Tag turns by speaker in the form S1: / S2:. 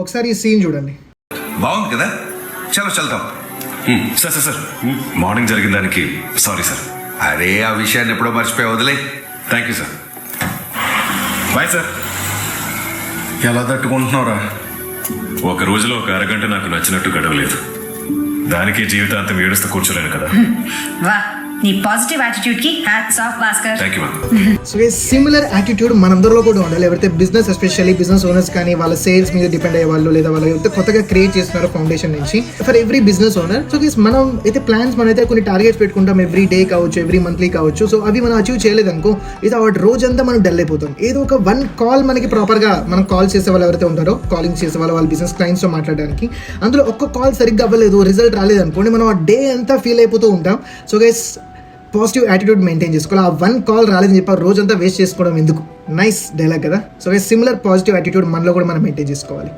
S1: ఒకసారి ఈ సీన్ చూడండి.
S2: బాగుంది కదా, చలో చల్తాం.
S3: సార్ సార్ సార్ మార్నింగ్ జరిగిన దానికి సారీ సార్.
S2: అరే ఆ విషయాన్ని ఎప్పుడో మర్చిపోయి వదిలే.
S3: Thank you sir. Bye sir. ఎలా తట్టుకుంటున్నావురా? ఒక రోజులో ఒక అరగంట నాకు నచ్చినట్టు గడవలేదు, దానికి జీవితాంతం ఏడుస్తూ కూర్చోలేను కదా.
S4: వా, నీ పాజిటివ్ యాటిట్యూడ్ కి hats off Bhaskar.
S3: Thank you.
S1: So ఈ సిమిలర్ యాటిట్యూడ్ మనందరిలో కూడా ఉండాలి. ఎవరైతే బిజినెస్, ఎస్పెషల్లీ బిజినెస్ ఓనర్స్ కానీ వాళ్ళ సేల్స్ మీద డిపెండ్ అయ్యే వాళ్ళు, లేదా వాళ్ళు ఎవరైతే కొత్తగా క్రియేట్ చేస్తున్నారో ఫౌండేషన్ నుంచి, for every business owner. So మనం అయితే ప్లాన్స్, మనైతే కొన్ని టార్గెట్స్ పెట్టుకుంటాం, ఎవ్రీ డే కావచ్చు, ఎవ్రీ మంత్లీ కావచ్చు. సో అవి మనం అచీవ్ చేయలేదనుకో, ఇది వాటి రోజంతా మనం డల్ అయిపోతాం. ఏదో ఒక వన్ కాల్ మనకి ప్రాపర్గా మనం కాల్ చేసే వాళ్ళు ఎవరైతే ఉంటారో, కాలింగ్ చేసే వాళ్ళ బిజినెస్ క్లయింట్స్తో మాట్లాడడానికి, అందులో ఒక్క కాల్ సరిగ్గా అవ్వలేదు, రిజల్ట్ రాలేదు అనుకోండి, మనం ఆ డే అంతా ఫీల్ అయిపోతూ ఉంటాం. So guys, positive attitude maintain చేసుకోవాలి. ఆ వన్ కాల్ రాలేదని చెప్పి రోజంతా వేస్ట్ చేసుకోవడం ఎందుకు? నైస్ డైలాగ్ కదా. సో సిమిలర్ పాజిటివ్ యాటిట్యూడ్ మనలో కూడా మనం మెయింటైన్ చేసుకోవాలి.